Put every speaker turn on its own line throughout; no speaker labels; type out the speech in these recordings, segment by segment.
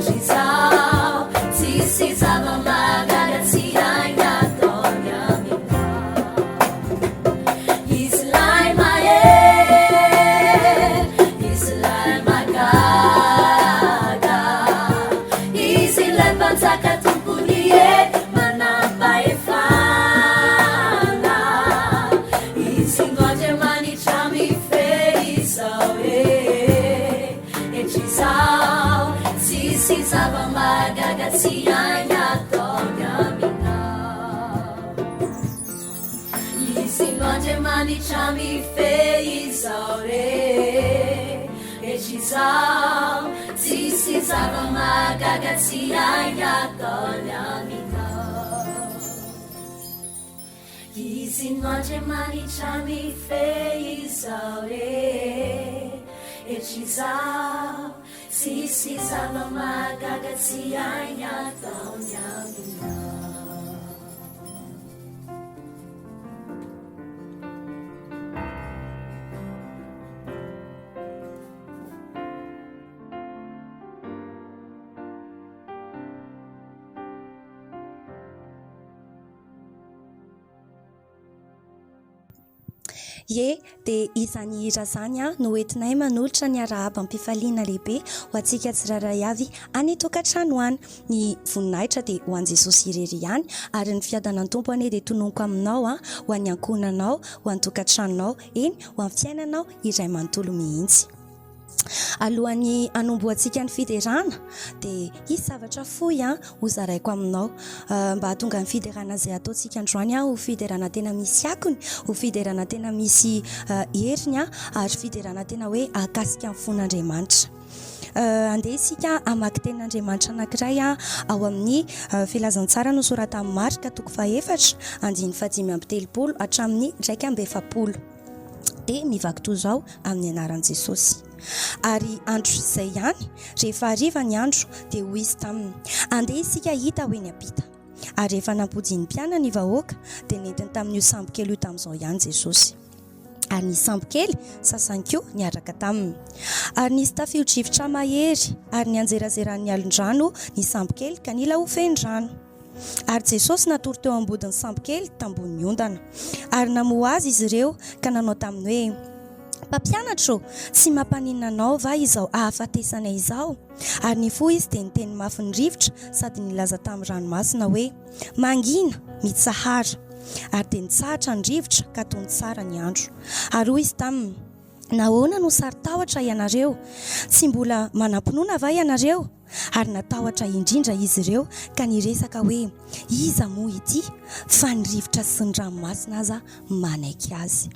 etrizao tsisy zava-magaga tsy ainy ataony aminao izy lay mahery izy lay magaga izy lay mpanjaka tompony e manampahefana izy ngoandry manitra mifehy izao e etrizao tsisy zava-magaga tsy ainy ataony aminao izy ngoandry manitra mifehy izao re etrizao tsisy zava-magaga tsy ainy ataony aminao izy ngoandry manitra mifehy izao re etrizao tsisy zava-magaga tsy ainy ataony aminao
Ye dia izany hira zany no entinay manolotra ny arahaba ampifaliana lehibe ho antsika tsiraray avy any tokantrano any. Ny voninahitra dia ho an'i Jesosy irery ihany, ary ny fiadanany tompo anie dia tononoko aminao ho an'ny ankonanao, ho an'ny tokantranonao, eny ho amin'ny fiainanao iray manontolo mihitsy. Alohan'ny anomboantsika ny fiderana dia isy zavatra fohy ho zaraiko aminao mba hahatonga ny fiderana izay ataontsika androany ho fiderana tena misy akony, ho fiderana tena misy heriny ary fiderana tena hoe akasika amin'ny fon'Andriamanitra. Andeha isika amaky tenin'Andriamanitra anankiray ao amin'ny filazantsara nosorata amin'ny Marika 4:5-5 hatramin'ny 1:7 dia mivaky toy izao amin'ny anaran'i Jesosy. Ary andro izay ihany rehefa hariva ny andro dia ho izy taminy andeha isika hita hoe ny apita, ary rehefa nampody ny mpiana ny vahoaka dia nentiny tamin'io sambo kely io tamin'izao ihany Jesosy, ary ny sambo kely sasany koa niaraka taminy, ary nisy tafio-drivotra mahery ary nianjerazeran'ny alon-drano ny sambo kely ka nila ho fendrano. Ary Jesosy natory teo ambodin'ny sambo kely tambony ondana, ary namoha azy izy ireo ka nanao taminy hoe: mpampianatro, tsy mampaninona anao va izao ahafatesanay izao? Ary ny fo izy dia niteny mafy ny rivotra sady nilaza tamin'ny ranomasina hoe: mangina, mitsahara. Ary dia nitsahatra ny rivotra ka tony tsara ny andro. Ary hoy izy taminy: nahoana no saritahotra ianareo? Tsy mbola manam-pinoana va ianareo? Ary natahotra indrindra izy ireo ka niresaka hoe: iza moa ity fa ny rivotra sy ny ranomasina aza manaiky azy.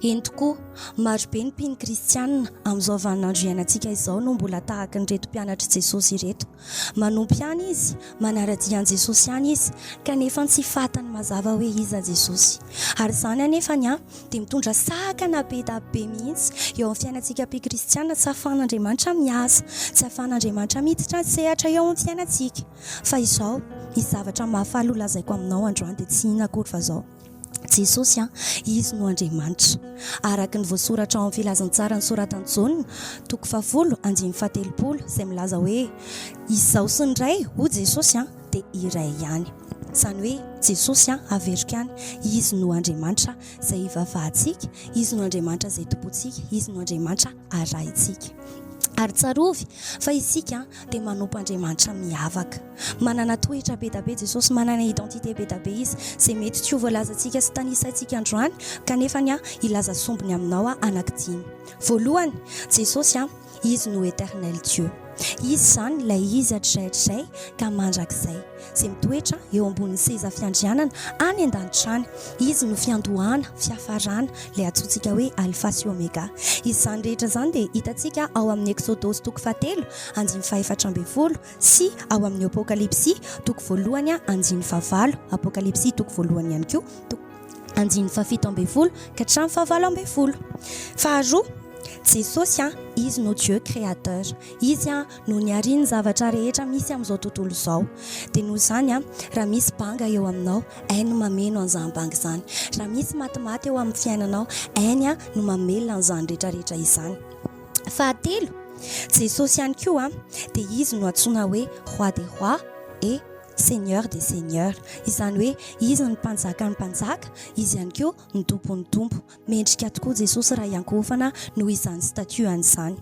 Eny tokoa, marobe ny mpino kristianina amin'izao vaninandro iainantsika izao no mbola tahaka ny reto mpianatra Jesosy ireto. Manompo ihany izy, manara-dian'i Jesosy ihany izy, kanefa tsy fantany mazava hoe iza Jesosy. Ary izany anefa dia mitondra sakana be da be mihitsy eo amin'ny fiainantsika mpikristianina. Tsy ahafahan'Andriamanitra miasa, tsy ahafahan'Andriamanitra miditra sehatra eo amin'ny fiainantsika. Fa izao, ny zavatra mahafaly ho lazaiko aminao androany dia tsy inona akory fa izao: Jesosy izy no Andriamanitra. Araka ny voasoratra ao amin'ny filazantsara ny soratany Jaonina 10:7 izay milaza hoe: izao sy ny iray ho Jesosy dia iray ihany. Izany hoe Jesosy averiko ihany, izy no Andriamanitra izay ivavahantsika, izy no Andriamanitra izay tompontsika, izy no Andriamanitra arahintsika. Ary tsarovy fa isika dia manompo Andriamanitra miavaka, manana toetra be da be Jesosy, manana identité be da be izy izay mety tsy ho voalazantsika sy tanisantsika androany kanefa ilaza sombony aminao anankidimy. Voalohany, Jesosy izy no éternel Dieu. Izy izany ilay izy hatr'izay ka mandrakizay, izay mitoetra eo ambonin'ny seza fiandrianana any an-danitra any. Izy no fiandohana, fiafarana, ilay antsointsika hoe alpha sy omega. Izy izany rehetra izany dia hitantsika ao amin'ny Exodosy 7:4 sy ao amin'ny Apokalipsy 1:9, Apokalipsy 1:9 ihany koa, 7:10 ka hatramin'ny 7:20. Faharoa, Jesosy izy no Dieu créateur. Izy no niariny zavatra rehetra misy amin'izao tontolo izao. Dia noho izany raha misy banga eo aminao, ainy no mameno an'izany banga izany. Raha misy matimaty eo amin'ny fiainanao, ainy no mamelona an'izany rehetrarehetra izany. Fahatelo, Jesosy ihany koa dia izy no antsoina hoe roi des rois et seigneur des seigneurs, izany hoe izy ny mpanjakan'ny mpanjaka, izy ihany koa ny tompon'ny tompo. Mendrika tokoa Jesosy raha iankovana noho izany statuany izany.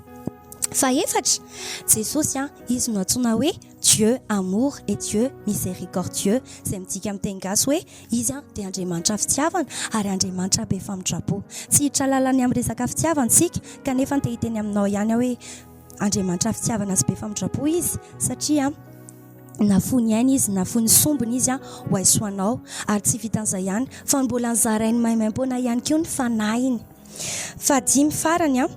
Faefatra, Jesosy izy no antsoina hoe Dieu amour et Dieu miséricordieux, izay midika amin'ny teny gasy hoe izy dia Andriamanitra fitiavana ary Andriamanitra be famindrapo. Tsy hiditra lalany amin'ny resaka fitiavana isika kanefa dia hiteny aminao ihany hoe Andriamanitra fitiavana sy be famindrapo izy, satria nafony aina izy, nafony sombony izy ho aisoanao, ary tsy vitan'izay ihany fa mbola nyzarainy maimaim-poana ihany koa ny fanahiny. Fadimy farany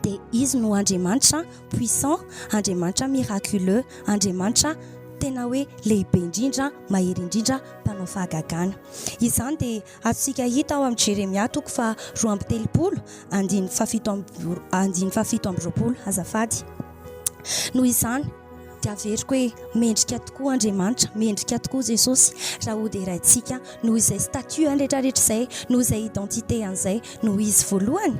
dia izy no Andriamanitra puissant, Andriamanitra miraculeux, Andriamanitra tena hoe lehibe indrindra, mahery indrindra, mpanao fahagagana. Izany dia atsika hita ao amin'ny Jeremia toko fa 2:30 andiny fafito amby roapolo azafady. Noho izany dia averiko hoe mendrika tokoa Andriamanitra, mendrika tokoa Jesosy raha hoderaintsika noho izay statut rehetrarehetra izay, noho izay identité an'izay, noho izy voalohany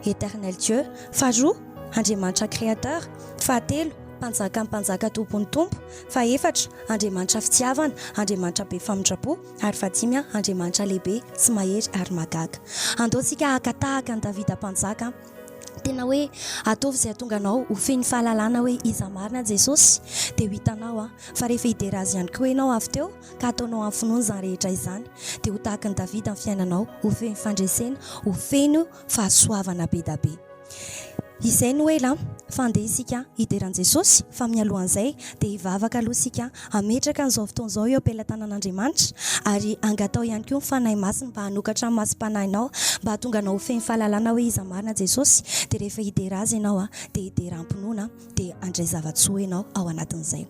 Éternel Dieu, faharoa Andriamanitra créateur, fahatelo mpanjaka tompon'ny tompo, faefatra Andriamanitra fitiavana, Andriamanitra be famindrapo, ary fadimy Andriamanitra lehibe sy mahery ary magaga. Andaontsika hakatahaka ny Davida mpanjaka, tena hoe ataovy izay atonga anao ho feny fahalalana hoe iza marina Jesosy, dia ho hitanao fa rehefa hidera azy ihany koa ianao avy teo ka ataonao amin'ny finoana izany rehetra izany, dia ho tahaka ny Davida amin'ny fiainanao, ho feny fandresena, ho feny fahasoavana be da be. Izay no ela fandeha isika hideran Jesosy, fa mialohan'izay dia hivavaka aloha isika hametraka an'izao fotoana izao eo am-pelatanan'Andriamanitra, ary angatao ihany koa fanahy masina mba hanokatra amin'ny masim-panahinao, mba hahatonga anao ho feny fahalalana hoe iza marina Jesosy, dia rehefa hidera azy ianao dia hidera am-pinoana, dia andray zava-tsoa ianao ao anatin'izay.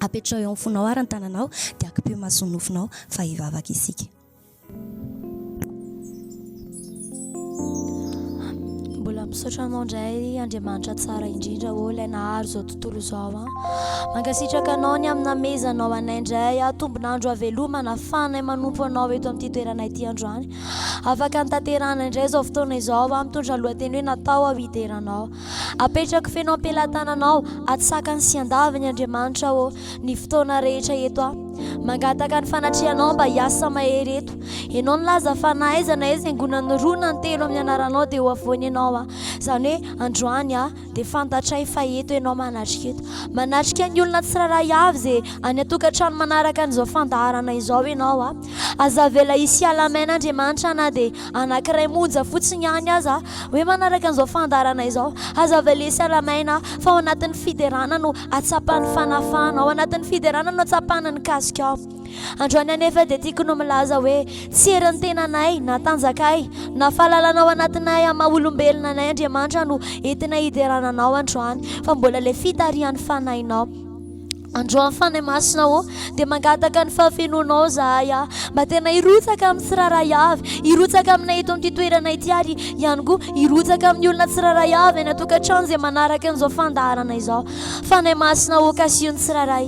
Apetrao eo amin'ny fonao ary ny tananao dia akipio maso nofinao fa hivavaka isika.
Mbola misaotra anao indray Andriamanitra tsara indrindra o ilay naharo izao tontolo izao mankasitraka anao ny amina mezanao anay indray tombonandro avelomana fanay manompo anao eto amin'ity toerana ity androany, afaka nitanterana indray izao fotoana izao mitondra lohateny hoe Natao ao hideranao, apetraka fenao am-pelatananao atsakany sy andavany Andriamanitra o ny fotoana rehetra eto mangataka ny fanatrianao mba hiasa mahery eto, ianao nilaza fanaizana izy angonany roa na telo amin'ny anaranao dia ho avoany ianao izany hoe androany dia fantatray fa eto ianao manatrika ny olona tsiraray avy izay any atokantrano manaraka an'izao fandaharana izao ianao aza vela hisy alamaina Andriamanitra na dia anankiray monja fotsiny ihany aza hoe manaraka an'izao fandaharana izao, aza vela hisy alamaina fa ao anatin'ny fiderana no atsapany fanafana, ao anatin'ny fiderana no atsapana ny kasika. Androany anefa dia tiako no milaza hoe tsy heriny tenanay na tanjakay na fahalalana ao anatinay maha olombelona anay Andriamanitra no entina hiderananao androany, fa mbola ilay fitarihan'ny fanahinao. Androany fanahy masina dia mangataka ny fahafenoanao zahay mba tena hirotsaka amin'ny tsiraray avy, hirotsaka aminay eto amin'ity toerana ity ary ihany koa hirotsaka amin'ny olona tsiraray avy any atokantrano izay manaraka an'izao fandaharana izao. Fanahy masina kasiony tsiraray,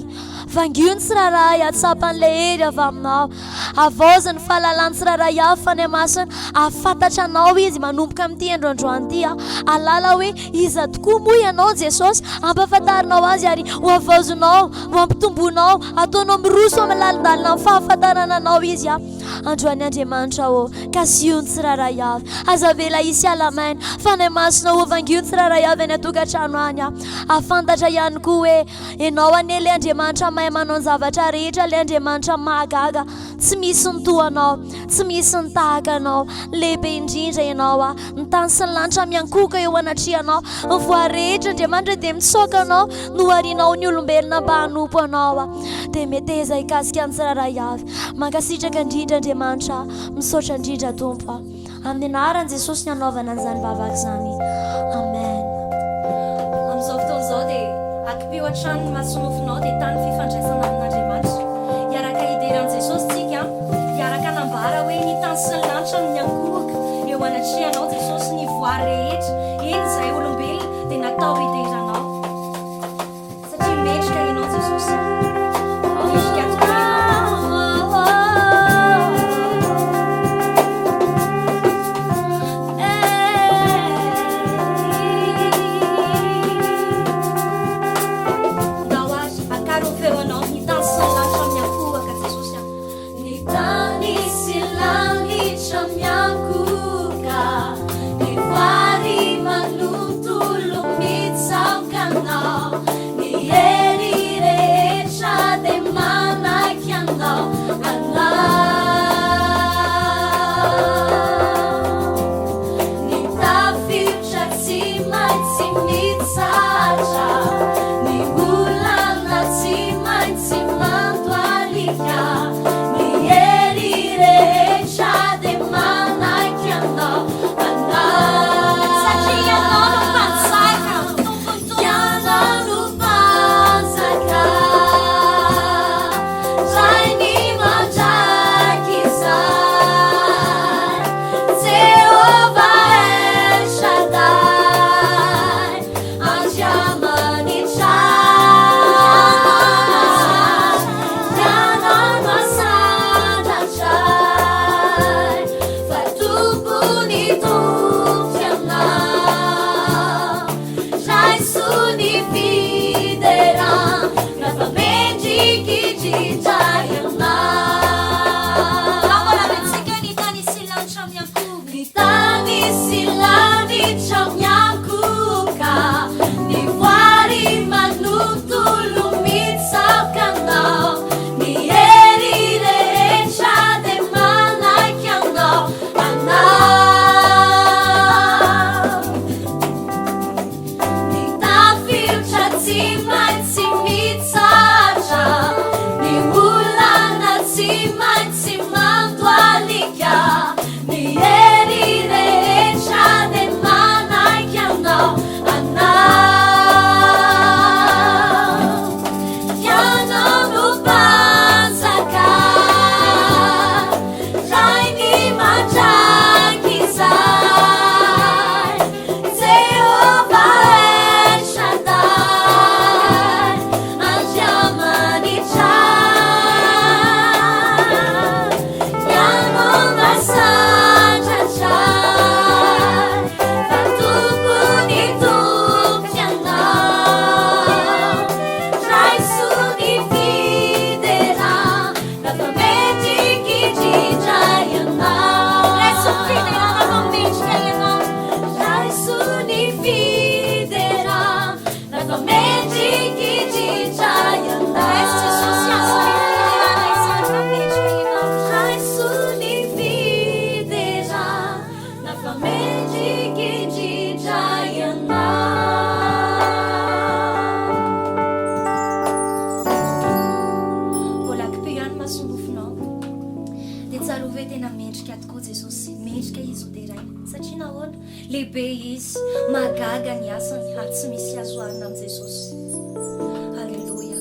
vangiony tsiraray atsapan'ilay hery avy aminao, avaozany fahalalany tsiraray avy fanahy masina, afantatra anao izy manomboka amin'ity androandroany ity alala hoe iza tokoa moa ianao Jesosy, ampafantarinao azy ary ho avaozonao, ho ampitombonao, ataonao miroso amin'ny lalindalina amin'ny fahafantarana anao izy androany Andriamanitra kasiony tsiraray avy, aza vela hisy alamaina fanahy masina vangiony tsiraray avy any atokantrano any afantatra ihany koa hoe ianao anie ilay Andriamanitra mahay manao ny zavatra rehetra, ilay Andriamanitra mahagaga, tsy misy ny toanao, tsy misy ny tahaka anao, lehibe indrindra ianao ny tany sy ny lanitra miankoka eo anatrianao, ny voa rehetra Andriamanitra dia mitsoaka anao no arianao ny olombelona mba hanompo anao dia meteza hikasika ny tsiraray avy. Mankasitraka indrindra Andriamanitra, misaotra indrindra Tompo amin'ny anaran'i Jesosy ny anaovana an'izany vavaka izany, amen.
Amin'izao fotoana izao dia akipio hatrany ny masonofinao dia tany fifandraisana amin'Andriamanitra, hiaraka hideran'i Jesosy tsika, hiaraka nambara hoe ny tany sy ny lanitra no miankohaka eo anatrianao Jesosy, ny voary rehetra eny izay olombelona dia natao hideranao satria metrika ianao Jesosy. izy hoderaina satria nahoana lehibe izy magaga ny asany ary tsy misy azo arina amin'i Jesosy. Alleluia.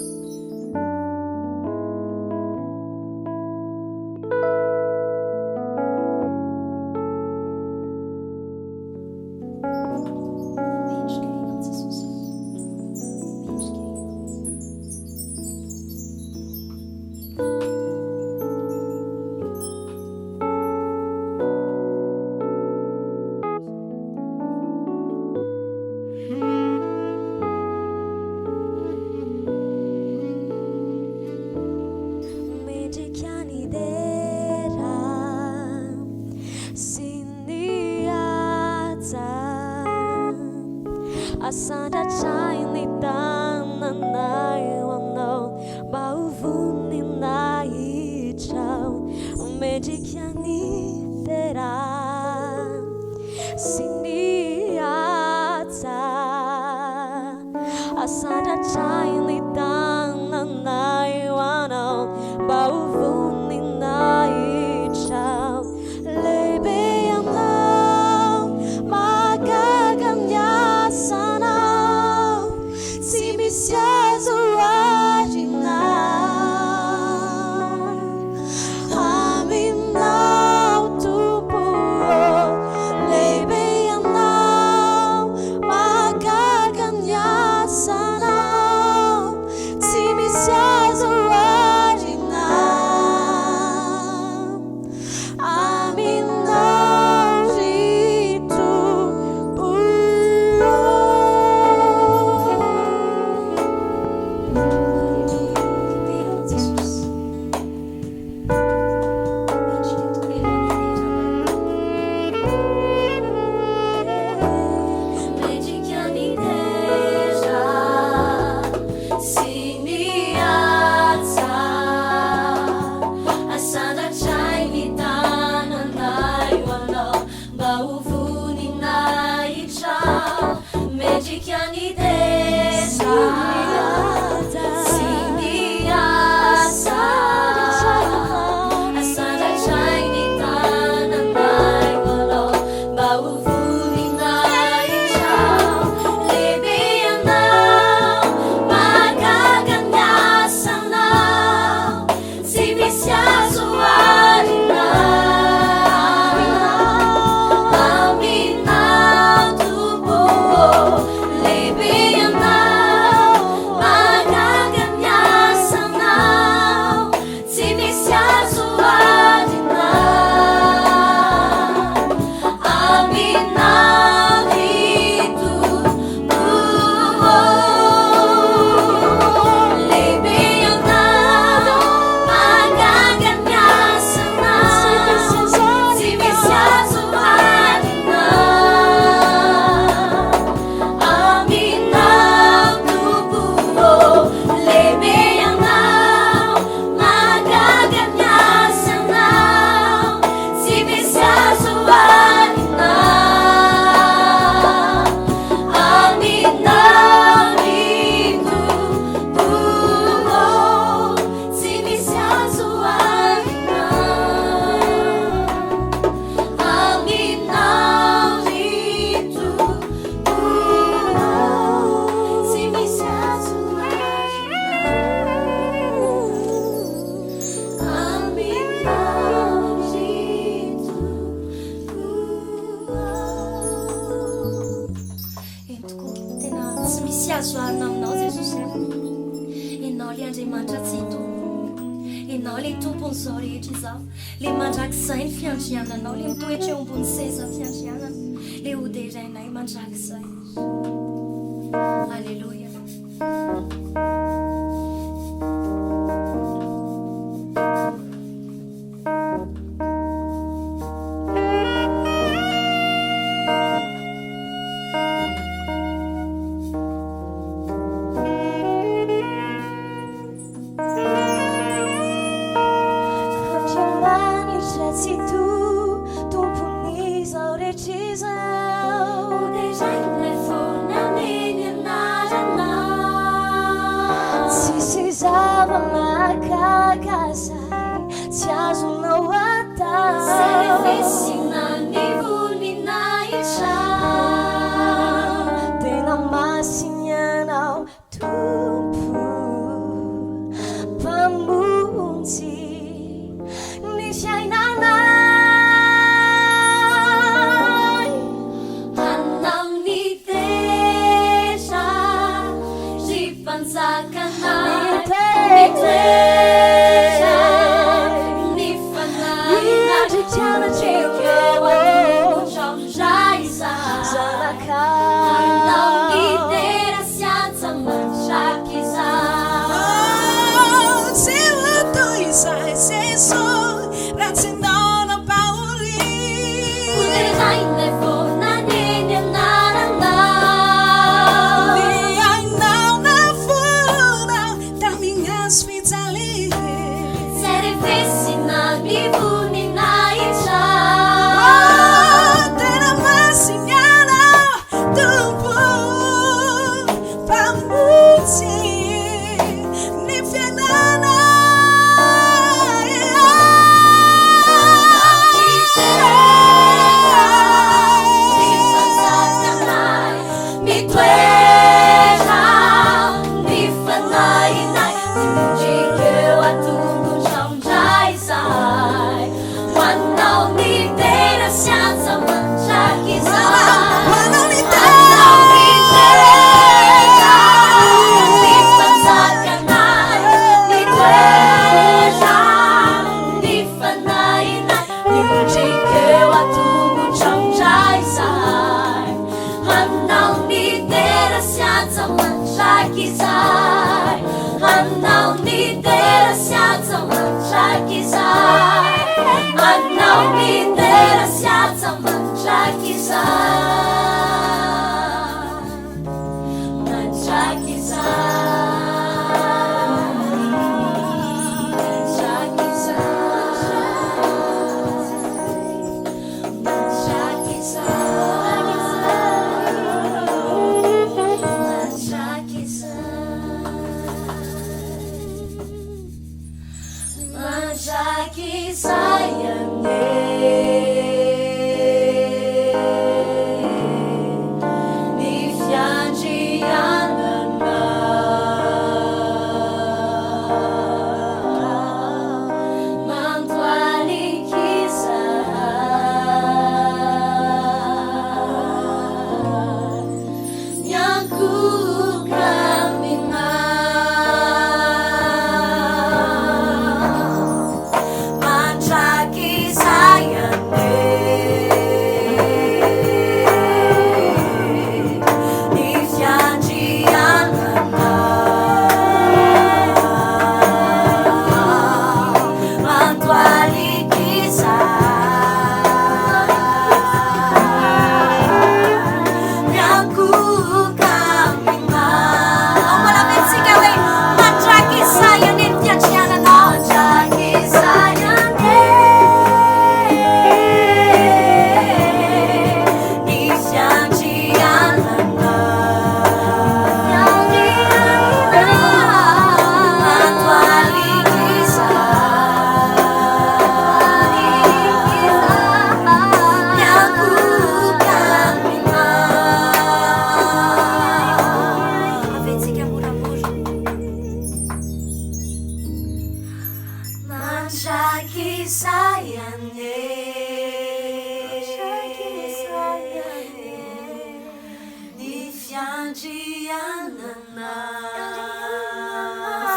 Le mandrakizay ny fiandriananao, le mitoetra eo ambony seza fiandrianana, le hoderainay mandrakizay. Alleluia.
Tsy azonao atao.
Zay le fisinany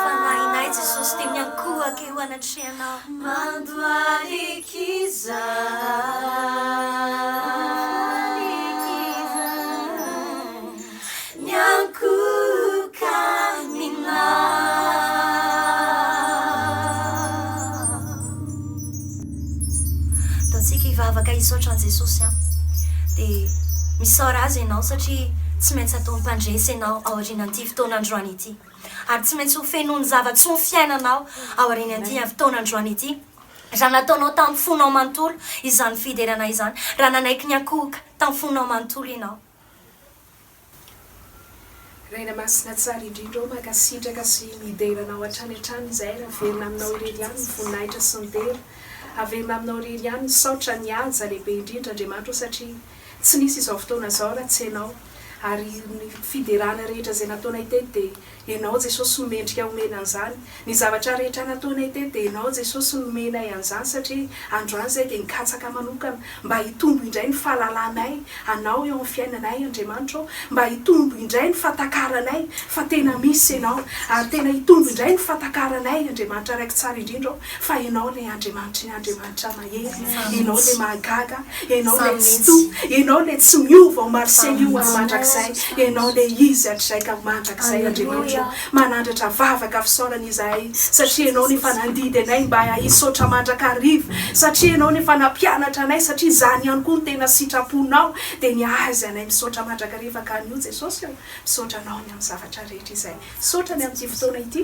Fanahinay Jesosy dia miankohaka eo anatry anao.
Mandoalikiza miankohaka
Ataontsika hivavaka hisaotra an' Jesosy a dia misaora azy ianao satria tsy maintsy ataony mpandresy ianao ao aorianan'ity fotoanandroany ity, ary tsy maintsy ho fenoany zava-tsy ho fiainanao ao aorianan'ity fotoanandroany ity. Raha nataonao tamin'ny fonao manontolo izany fiderana izany, raha nanaiky ny ankohoka tamin'ny fonao manontolo ianao.
Raina masina tsara indrindra makasitraka sy mideranao hatrany hatrany izay raha verina aminao irery ihany ny voninahitra sy ny tera, averina aminao irery ihany ny saotra ny haja lehibe indrindra Andriamanitra satria tsy nisy izao fotoana izao raha tsy ianao. ary ny fiderana rehetra zay nataonay tety dia ianao jesosy nomendrika omena an'izany ny zavatra rehetra nataonay tety dia ianao jesosy nomenay an'izany satria androany zay dia nikatsaka manokana mba hitombo indray ny fahalalànay anao eo amin'ny fiainanay Andriamanitra mba hitombo indray ny fatakaranay fa tena misy ianao ary tena hitombo indray ny fatakaranay Andriamanitra raiky tsara indrindra fa ianao ilay Andriamanitra ny Andriamanitra mahery ianao ilay mahagaga ianao ilay tsy to ianao ilay tsy miova ao marsely io ary mandrakizay ianao ilay izy hatraiky amin'ny mandrakizay Andriamanitra manandratra vavaka fisaorana izahay satria ianao nefa nandidy anay mba hisaotra mandrakariva satria ianao nefa nampianatra anay satria zany ihany koa ny tena sitraponao dia niazy anay misaotra mandrakariva ka anio Jesosy eo misaotra anao ny amin'ny zavatra rehetra izay misaotra ny amin'ity fotoana ity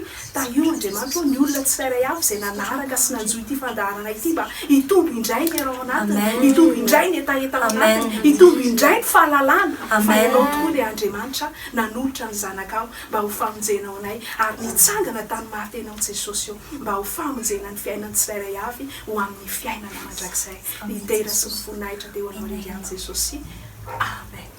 io Andriamanitra ny olona tsy fairay avy izay nanaraka sy nanjoy ity fandaharana ity mba hitombo indray ny arao anatiny hitombo indray ny etaetana anatiny hitombo indray ny fahalalàna fa ianao tokoa ilay Andriamanitra nanolotra ny zanakao mba ho famonjenao anay ary nitsangana tany mahatenao Jesosy eo mba ho famonjena ny fiainany tsy fairay avy ho amin'ny fiainana mandrakizay ny tera sy ny voninahitra teo anao rery any Jesosy amen.